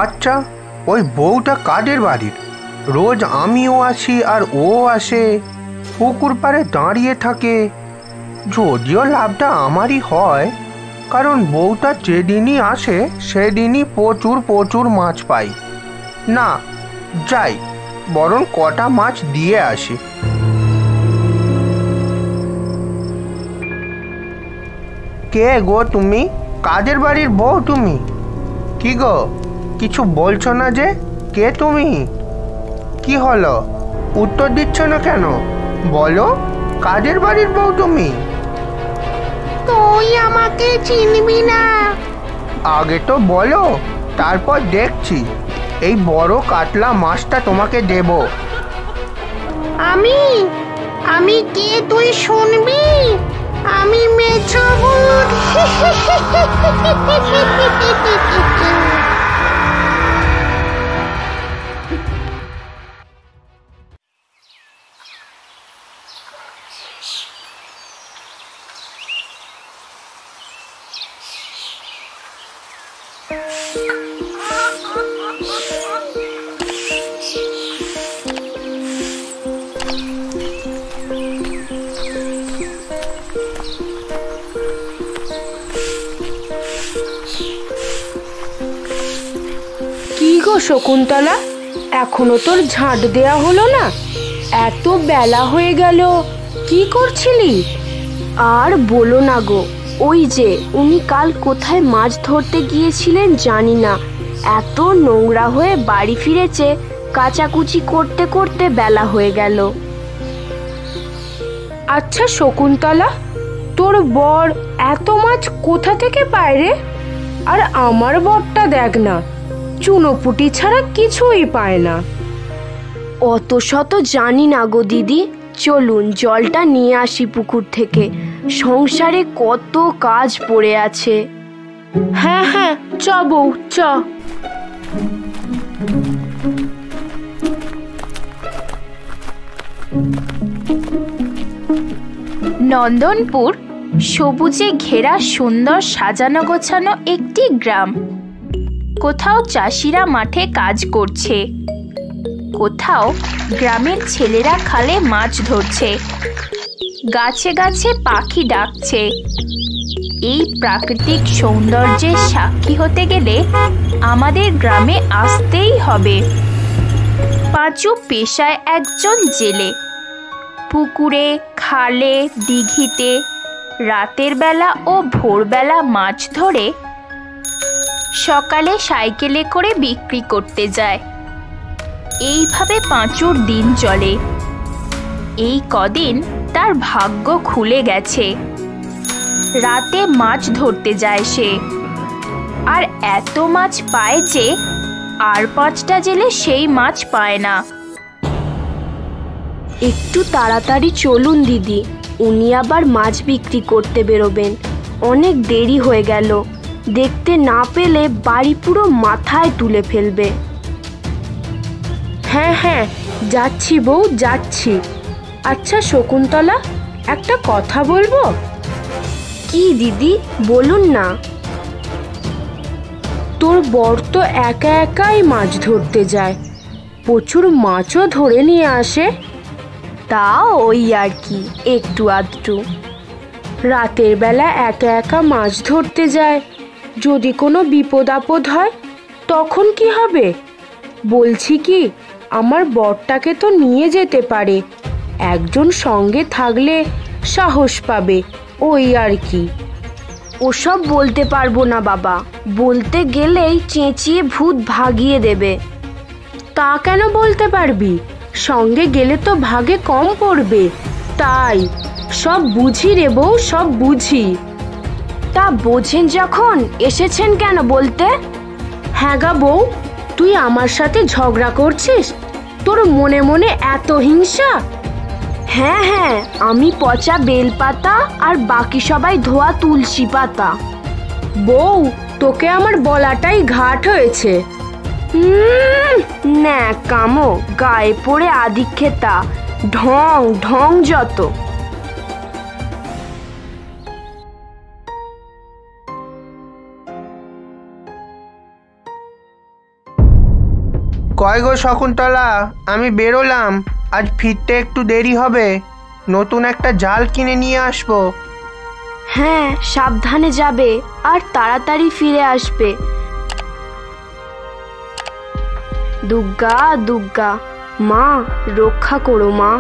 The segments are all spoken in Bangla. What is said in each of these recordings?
আচ্ছা, ওই বউটা কাদের বাড়ির? রোজ আমিও আসি আর ও আসে, পুকুর পাড়ে দাঁড়িয়ে থাকে। যদিও লাভটা আমারই হয়, কারণ বউটা যেদিনই আসে সেদিনই প্রচুর প্রচুর মাছ পাই। না, যাই বরং কটা মাছ দিয়ে আসি। কে গো তুমি? কাদের বাড়ির বউ তুমি? কি গো, কিছু বলছো না যে? কে তুমি? কি হলো, উত্তর দিচ্ছ না কেন? বলো, কাদের বাড়ির বউ তুমি? তুই আমাকে চিনবি না। আগে তো বলো, তারপর দেখছি এই বড় কাতলা মাছটা তোমাকে দেব। আমি আমি কে তুই শুনবি? আমি মেছো ভূত। কি গো শকুন্তলা, এখনো তোর ঝাঁট দেয়া হলো না? এত বেলা হয়ে গেল, কি করছিলি? আর বলো না গো, ওই যে উনি কাল কোথায় মাছ ধরতে গিয়েছিলেন জানি না, এত নোংরা হয়ে বাড়ি ফিরেছে, কাচাকুচি করতে করতে বেলা হয়ে গেল। আচ্ছা শকুন্তলা, তোর বর এত মাছ কোথা থেকে পায় রে? আর আমার বরটা দেখ না, চুনোপুটি ছাড়া কিছুই পায় না। অত শত জানি না গো দিদি, চলুন জলটা নিয়ে আসি পুকুর থেকে, সংসারে কত কাজ পড়ে আছে। হ্যাঁ হ্যাঁ, চ বউ চ। নন্দনপুর সবুজে ঘেরা সুন্দর সাজানো গোছানো একটি গ্রাম। কোথাও চাষিরা মাঠে কাজ করছে, কোথাও গ্রামের ছেলেরা খালে মাছ ধরছে, গাছে গাছে পাখি ডাকছে। এই প্রাকৃতিক সৌন্দর্যের সাক্ষী হতে গেলে আমাদের গ্রামে আসতেই হবে। পাঁচু পেশায় একজন জেলে। পুকুরে, খালে, দিঘিতে রাতের বেলা ও ভোরবেলা মাছ ধরে সকালে সাইকেলে করে বিক্রি করতে যায়। এইভাবে পাঁচুর দিন চলে। এই কদিন তার ভাগ্য খুলে গেছে, রাতে মাছ ধরতে যায় সে, আর এত মাছ পায় যে আর 5টা জেলে সেই মাছ পায় না। একটু তাড়াতাড়ি চলুন দিদি, উনি আবার মাছ বিক্রি করতে বেরোবেন, অনেক দেরি হয়ে গেল, দেখতে না পেলে বাড়ি পুরো মাথায় তুলে ফেলবে। হ্যাঁ হ্যাঁ, যাচ্ছি বউ যাচ্ছি। আচ্ছা শকুন্তলা, একটা কথা বলবো। কি দিদি, বলুন না। তোর বর তো একা একাই মাছ ধরতে যায়, প্রচুর মাছও ধরে নিয়ে আসে। তা ওই আর কি, একটু আধটু। রাতের বেলা একা একা মাছ ধরতে যায়, যদি কোনো বিপদ আপদ হয় তখন কি হবে? বলছি কি, আমার বরটাকে তো নিয়ে যেতে পারে, একজন সঙ্গে থাকলে সাহস পাবে, ওই আর কি। ওসব বলতে পারবো না বাবা, বলতে গেলেই চেঁচিয়ে ভূত ভাগিয়ে দেবে। তা কেন বলতে পারবি? সঙ্গে গেলে তো ভাগে কম পড়বে, তাই। সব বুঝি রে বউ, সব বুঝি। তা বোঝেন যখন এসেছেন কেন বলতে? হ্যাঁ গা বউ, তুই আমার সাথে ঝগড়া করছিস? তোর মনে মনে এত হিংসা? হ্যাঁ হ্যাঁ, আমি পচা বেলপাতা আর বাকি সবাই ধোয়া তুলসী পাতা। বউ, তোকে আমার বলাটাই ঘাট হয়েছে। ন্যাকামো, গায়ে পড়ে আদিক্ষেতা, ঢং ঢং যত। কয় গো শকুন্তলা, আমি বেরোলাম। আজ ফিরতে একটু দেরি হবে, নতুন একটা জাল কিনে নিয়ে আসবো। হ্যাঁ, সাবধানে যাবে আর তাড়াতাড়ি ফিরে আসবে। দুর্গা দুর্গা, মা রক্ষা করো মা।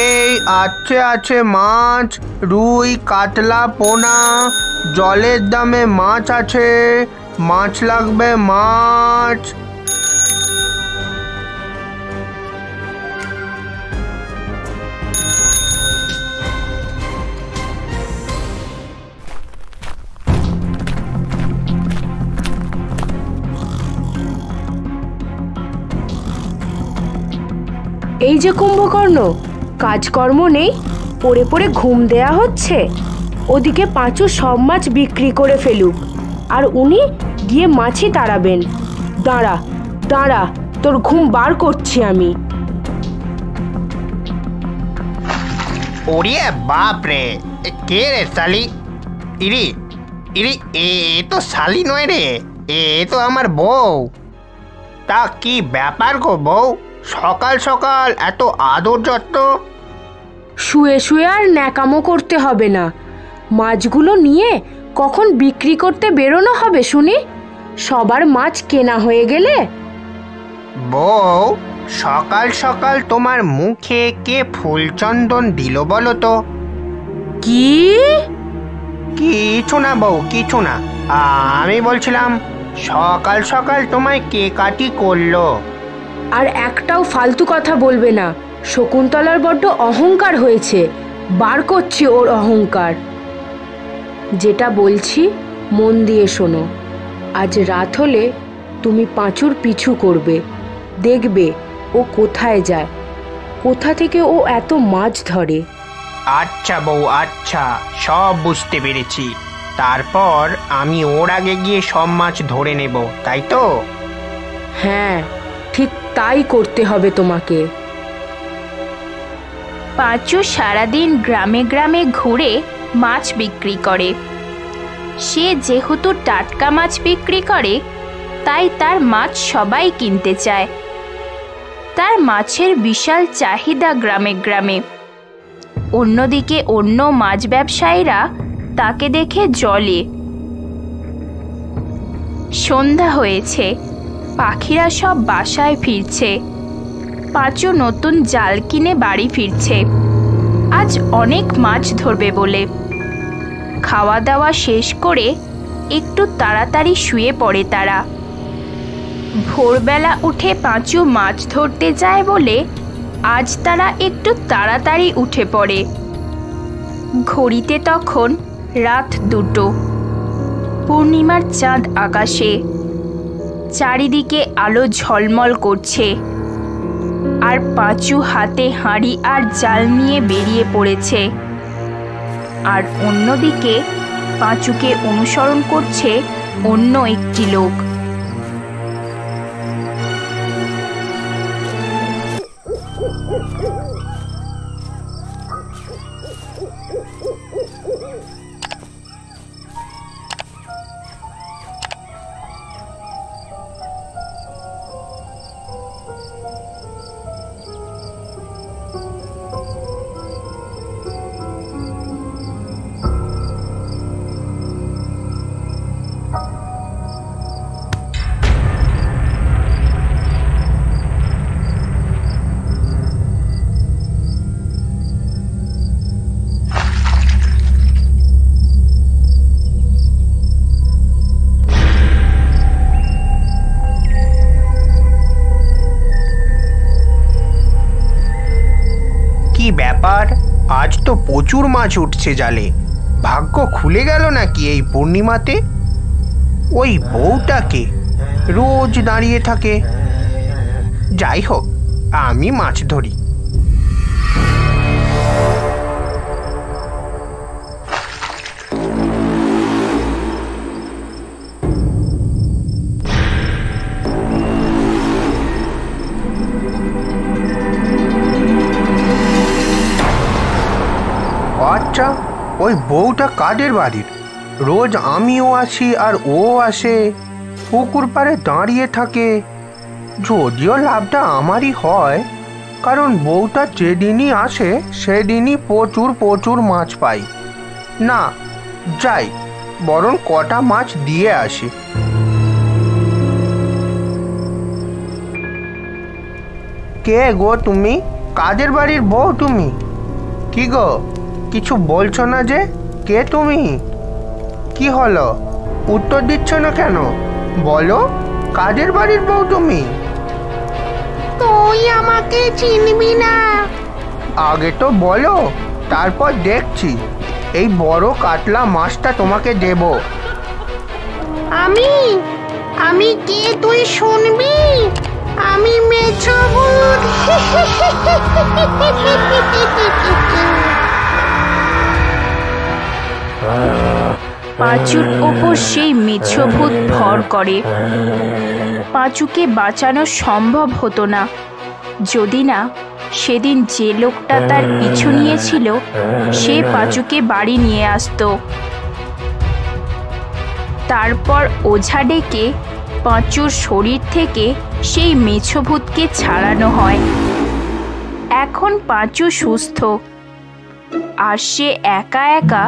এই আছে মাছ, রুই, কাতলা, পোনা। জলের দামে মাছ আছে, মাছ লাগবে মাছ। এই যে কুম্ভকর্ণ, কাজকর্ম নেই, পড়ে পড়ে ঘুম দেয়া হচ্ছে। ওদিকে পাঁচু সব মাছ বিক্রি করে ফেলুক, আর উনি গিয়ে মাছই তাড়াবেন। দাঁড়া দাঁড়া, তোর ঘুম বার করছি আমি। ওরে বাপ রে, কে রে শালি? ইরি ইরি, এ তো শালি নয় রে, এ তো আমার বউ। তা কি ব্যাপার গো বউ, সকাল সকাল এত আদর যত্ন? শুয়ে শুয়ে আর ন্যাকামো করতে হবে না, মাছগুলো নিয়ে কখন বিক্রি করতে বেরোনো হবে শুনি। সবার মাছ কেনা হয়ে গেলে। বউ, সকাল সকাল তোমার মুখে কে ফুলচন্দন দিল বলো তো? কি? কিছু না বউ, কিছু না। আমি বলছিলাম সকাল সকাল তোমায় কে কাটি করলো? আর একটাও ফালতু কথা বলবে না, শকুন্তলার বড্ড অহংকার হয়েছে, বার করছি ওর অহংকার। যেটা বলছি মন দিয়ে শোনো। আজ রাত হলে তুমি পাঁচুর পিছু করবে, দেখবে ও কোথায় যায়, কোথা থেকে ও এত মাছ ধরে। আচ্ছা বউ, আচ্ছা, সব বুঝতে পেরেছি। তারপর আমি ওর আগে গিয়ে সব মাছ ধরে নেব, তাই তো? হ্যাঁ, ঠিক তাই করতে হবে তোমাকে। পাঁচু সারাদিন গ্রামে গ্রামে ঘুরে মাছ বিক্রি করে। সে যেহেতু টাটকা মাছ বিক্রি করে, তাই তার মাছ সবাই কিনতে চায়। তার মাছের বিশাল চাহিদা গ্রামে গ্রামে। অন্যদিকে অন্য মাছ ব্যবসায়ীরা তাকে দেখে জ্বলে। সন্ধ্যা হয়েছে, পাখিরা সব বাসায় ফিরছে। পাঁচু নতুন জাল কিনে বাড়ি ফিরছে, আজ অনেক মাছ ধরবে বলে। খাওয়া দাওয়া শেষ করে একটু তাড়াতাড়ি শুয়ে পড়ে তারা। ভোরবেলা উঠে পাঁচু মাছ ধরতে যায় বলে আজ তারা একটু তাড়াতাড়ি উঠে পড়ে। ঘড়িতে তখন রাত 2টো। পূর্ণিমার চাঁদ আকাশে, চারিদিকে আলো ঝলমল করছে। আর পাঁচু হাতে হাঁড়ি আর জাল নিয়ে বেরিয়ে পড়েছে। আর অন্যদিকে পাঁচুকে অনুসরণ করছে অন্য একটি লোক। কি ব্যাপার, আজ তো প্রচুর মাছ উঠছে জালে। ভাগ্য খুলে গেল নাকি এই পূর্ণিমাতে? ওই বউটাকে রোজ দাঁড়িয়ে থাকে। যাই হোক, আমি মাছ ধরি। আচ্ছা, ওই বউটা কাদের বাড়ির? রোজ আমিও আসি আর ও আসে, পুকুর পাড়ে দাঁড়িয়ে থাকে। যদিও লাভটা আমারই হয়, কারণ বউটা যেদিনই আসে সেদিনই প্রচুর প্রচুর মাছ পাই। না, যাই বরং কটা মাছ দিয়ে আসি। কে গো তুমি? কাজের বাড়ির বউ তুমি? কি গো, কিছু বলছো না যে? কে তুমি? কি হলো, উত্তর দিচ্ছ না কেন? বলো, কাজের বাড়ির বউ তুমি? তুই আমাকে চিনবি না। আগে তো বলো, তারপর দেখছি। এই বড় কাতলা মাছটা তোমাকে দেব। আমি কে তুই শুনবি? আমি মেছো ভূত। পাঁচুর ওপর সেই মেছো ভূত ভর করে। পাঁচুকে বাঁচানো সম্ভব হতো না, যদি না সেদিন যে লোকটা তার পিছু নিয়েছিল সে পাঁচুকে বাড়ি নিয়ে আসতো। তারপর ওঝা ডেকে পাঁচুর শরীর থেকে সেই মেছো ভূতকে ছাড়ানো হয়। এখন পাঁচু সুস্থ, আর সে একা একা